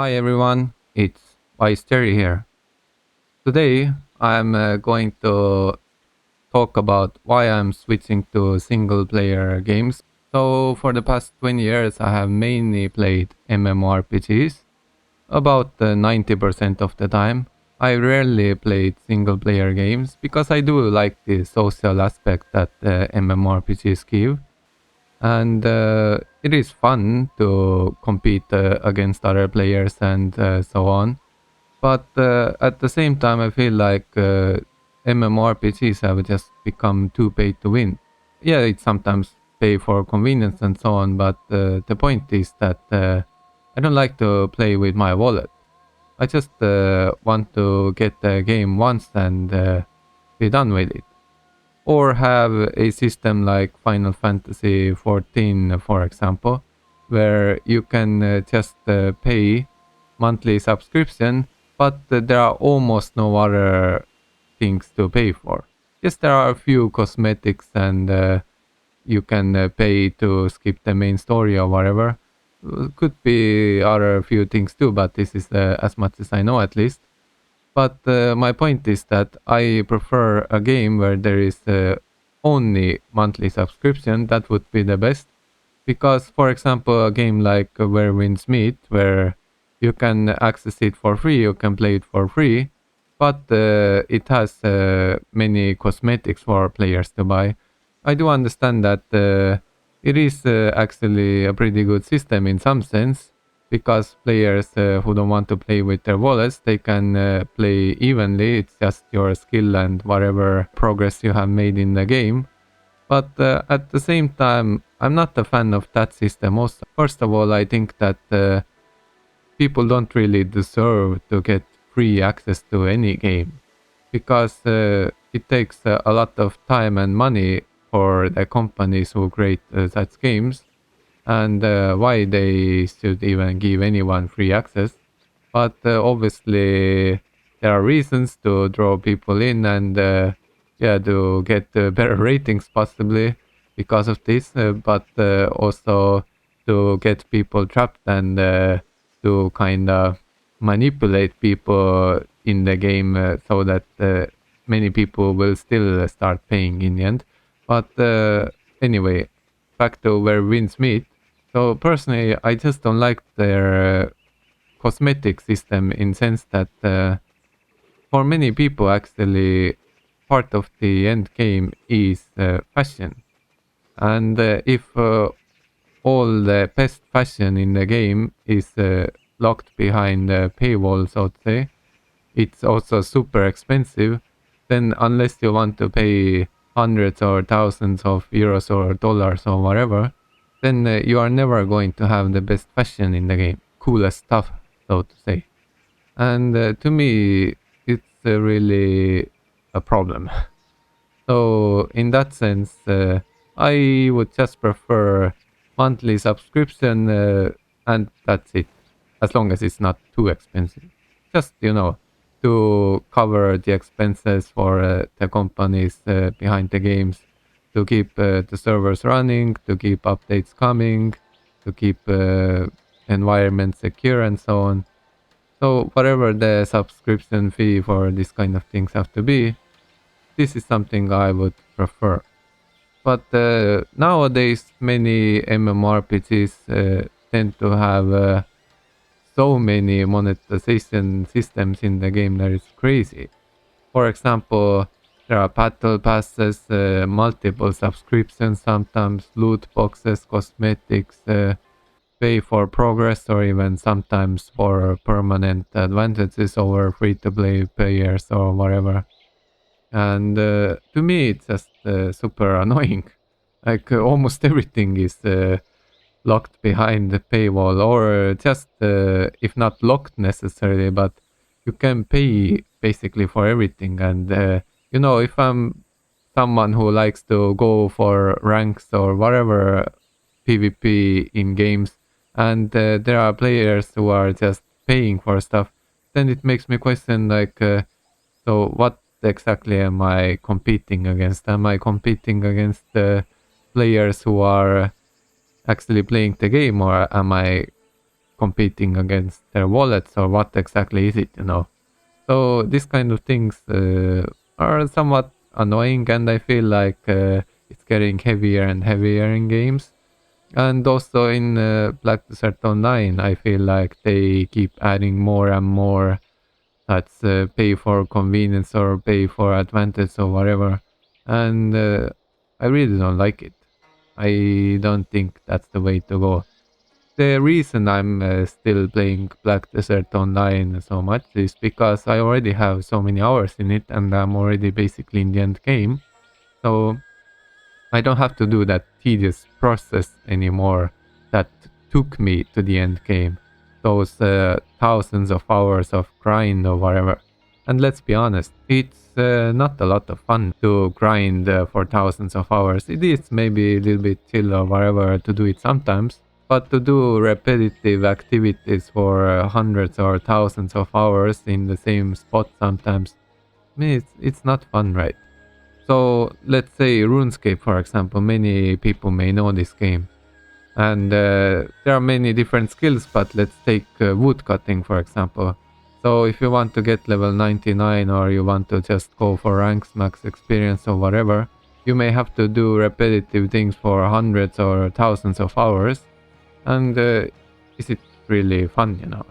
Hi everyone, it's Vice Terry here. Today I'm going to talk about why I'm switching to single player games. So, for the past 20 years, I have mainly played MMORPGs, about 90% of the time. I rarely played single player games because I do like the social aspect that MMORPGs give, and it is fun to compete against other players and so on. But at the same time, I feel like MMORPGs have just become too pay to win. Yeah, it sometimes pay for convenience and so on, but the point is that I don't like to play with my wallet. I just want to get the game once and be done with it. Or have a system like Final Fantasy 14, for example, where you can just pay monthly subscription, but there are almost no other things to pay for. Yes, there are a few cosmetics and you can pay to skip the main story or whatever. Could be other few things too, but this is as much as I know at least. But my point is that I prefer a game where there is only monthly subscription. That would be the best. Because, for example, a game like Where Winds Meet, where you can access it for free, you can play it for free, but it has many cosmetics for players to buy. I do understand that it is actually a pretty good system in some sense, because players who don't want to play with their wallets, they can play evenly. It's just your skill and whatever progress you have made in the game. But at the same time, I'm not a fan of that system also. First of all, I think that people don't really deserve to get free access to any game, because it takes a lot of time and money for the companies who create such games, and why they should even give anyone free access. But obviously, there are reasons to draw people in and yeah, to get better ratings possibly because of this, but also to get people trapped and to kind of manipulate people in the game so that many people will still start paying in the end. But anyway, back to where wins meet. So personally, I just don't like their cosmetic system in sense that for many people actually part of the end game is fashion, and if all the best fashion in the game is locked behind a paywall, so to say, it's also super expensive. Then unless you want to pay hundreds or thousands of euros or dollars or whatever, then you are never going to have the best fashion in the game, coolest stuff, so to say. And to me, it's really a problem. So in that sense, I would just prefer monthly subscription, and that's it, as long as it's not too expensive. Just to cover the expenses for the companies behind the games, to keep the servers running, to keep updates coming, to keep environment secure, and so on. So whatever the subscription fee for this kind of things have to be, this is something I would prefer. But nowadays, many MMORPGs tend to have so many monetization systems in the game that it's crazy. For example, there are battle passes, multiple subscriptions, sometimes loot boxes, cosmetics, pay for progress, or even sometimes for permanent advantages over free-to-play players or whatever. And to me, it's just super annoying. Like almost everything is locked behind the paywall, or just if not locked necessarily, but you can pay basically for everything. And if I'm someone who likes to go for ranks or whatever PvP in games, and there are players who are just paying for stuff, then it makes me question like, so what exactly am I competing against? Am I competing against players who are actually playing the game, or am I competing against their wallets, or what exactly is it, So these kind of things are somewhat annoying, and I feel like it's getting heavier and heavier in games. And also in Black Desert Online, I feel like they keep adding more and more. That's pay for convenience or pay for advantage or whatever. And I really don't like it. I don't think that's the way to go. The reason I'm still playing Black Desert Online so much is because I already have so many hours in it, and I'm already basically in the end game. So I don't have to do that tedious process anymore that took me to the end game. Those thousands of hours of grind or whatever. And let's be honest, it's not a lot of fun to grind for thousands of hours. It is maybe a little bit chill or whatever to do it sometimes. But to do repetitive activities for hundreds or thousands of hours in the same spot sometimes, I mean, it's not fun, right? So let's say RuneScape, for example, many people may know this game. And there are many different skills, but let's take wood cutting, for example. So if you want to get level 99, or you want to just go for ranks, max experience or whatever, you may have to do repetitive things for hundreds or thousands of hours. And is it really fun,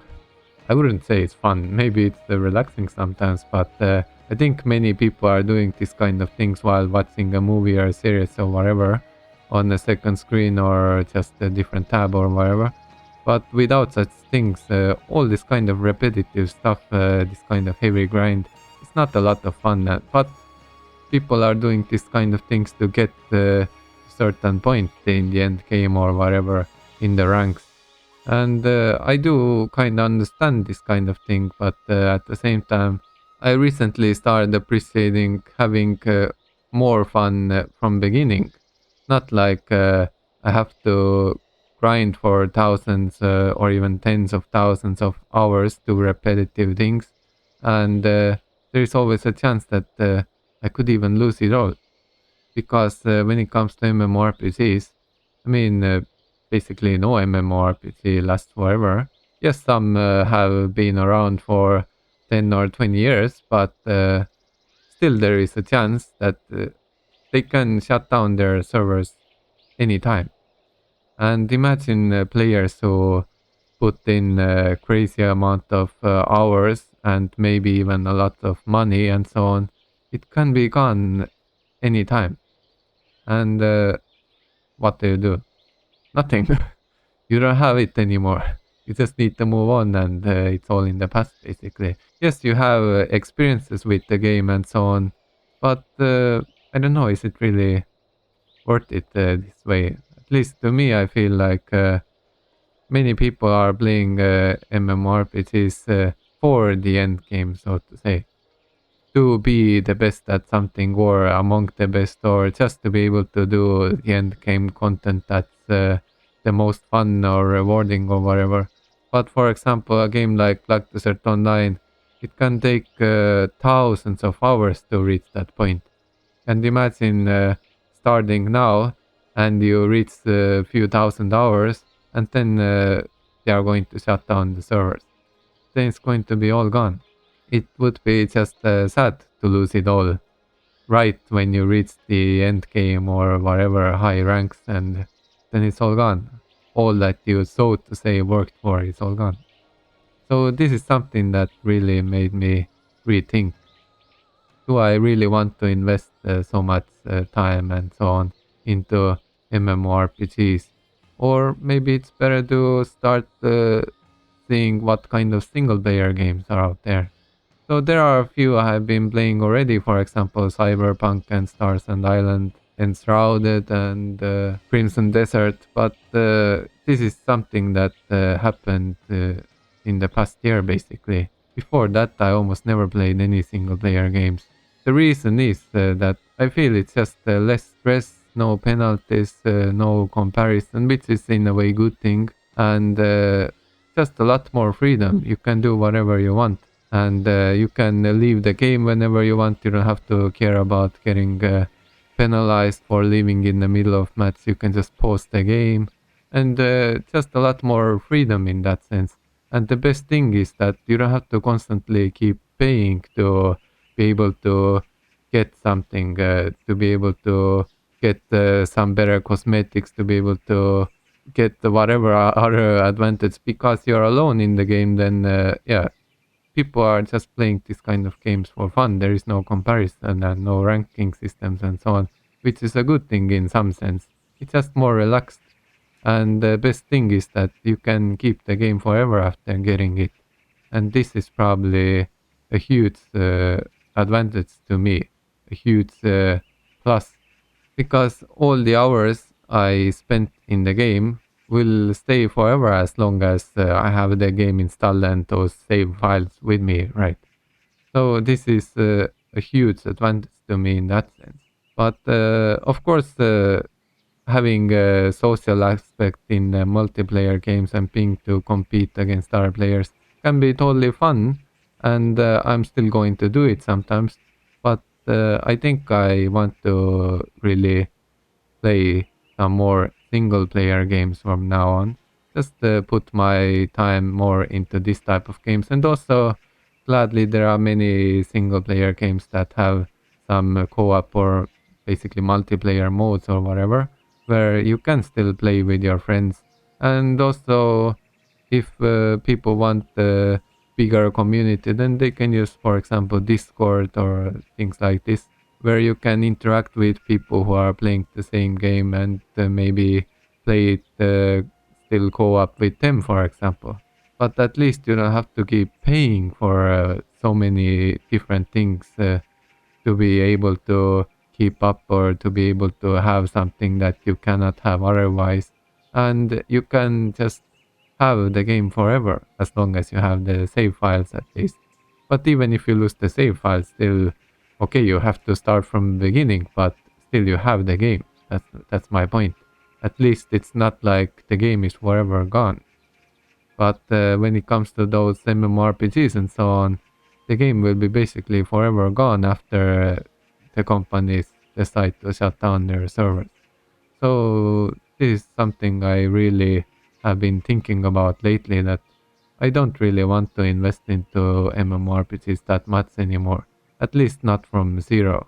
I wouldn't say it's fun. Maybe it's relaxing sometimes, but I think many people are doing this kind of things while watching a movie or a series or whatever on a second screen, or just a different tab or whatever. But without such things, all this kind of repetitive stuff, this kind of heavy grind, it's not a lot of fun. But people are doing this kind of things to get a certain point in the end game or whatever in the ranks. And I do kind of understand this kind of thing, but at the same time, I recently started appreciating having more fun from beginning. Not like I have to grind for thousands or even tens of thousands of hours to repetitive things. And there is always a chance that I could even lose it all. Because when it comes to MMORPGs, I mean, basically no MMORPG lasts forever. Yes, some have been around for 10 or 20 years, but still there is a chance that they can shut down their servers anytime. And imagine players who put in a crazy amount of hours and maybe even a lot of money and so on. It can be gone anytime. And what do? Nothing. You don't have it anymore. You just need to move on, and it's all in the past, basically. Yes, you have experiences with the game and so on, but I don't know, is it really worth it this way? At least to me, I feel like many people are playing MMORPGs for the end game, so to say. To be the best at something, or among the best, or just to be able to do the end game content that's the most fun or rewarding or whatever. But for example, a game like Black Desert Online, it can take thousands of hours to reach that point. And imagine starting now and you reach a few thousand hours, and then they are going to shut down the servers. Then it's going to be all gone. It would be just sad to lose it all right when you reach the end game or whatever high ranks, and then it's all gone. All that you, so to say, worked for is all gone. So this is something that really made me rethink. Do I really want to invest so much time and so on into MMORPGs? Or maybe it's better to start seeing what kind of single player games are out there. So there are a few I have been playing already, for example, Cyberpunk and Stars and Island, Enshrouded and Crimson Desert, but this is something that happened in the past year, basically. Before that, I almost never played any single player games. The reason is that I feel it's just less stress, no penalties, no comparison, which is in a way good thing, and just a lot more freedom. You can do whatever you want. And you can leave the game whenever you want. You don't have to care about getting penalized for leaving in the middle of match. You can just pause the game. and just a lot more freedom in that sense. And the best thing is that you don't have to constantly keep paying to be able to get something, to be able to get some better cosmetics, to be able to get whatever other advantage, because you're alone in the game. Then yeah, people are just playing this kind of games for fun. There is no comparison and no ranking systems and so on, which is a good thing in some sense. It's just more relaxed. And the best thing is that you can keep the game forever after getting it. And this is probably a huge advantage to me, a huge plus, because all the hours I spent in the game will stay forever as long as I have the game installed and those save files with me, right? So this is a huge advantage to me in that sense. But of course, having a social aspect in multiplayer games and being to compete against other players can be totally fun, and I'm still going to do it sometimes. But I think I want to really play some more single player games from now on. Just put my time more into this type of games. And also, gladly, there are many single player games that have some co op or basically multiplayer modes or whatever, where you can still play with your friends. And also, if people want a bigger community, then they can use, for example, Discord or things like this, where you can interact with people who are playing the same game and maybe play it still co-op with them, for example. But at least you don't have to keep paying for so many different things to be able to keep up or to be able to have something that you cannot have otherwise. And you can just have the game forever as long as you have the save files at least. But even if you lose the save files, still okay, you have to start from the beginning, but still you have the game. That's my point. At least it's not like the game is forever gone. But when it comes to those MMORPGs and so on, the game will be basically forever gone after the companies decide to shut down their servers. So this is something I really have been thinking about lately, that I don't really want to invest into MMORPGs that much anymore. At least not from zero.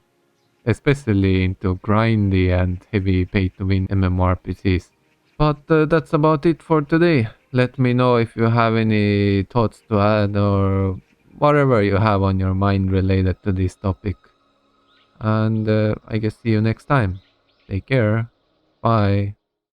Especially into grindy and heavy pay to win MMORPGs. But that's about it for today. Let me know if you have any thoughts to add or whatever you have on your mind related to this topic. And I guess see you next time. Take care. Bye.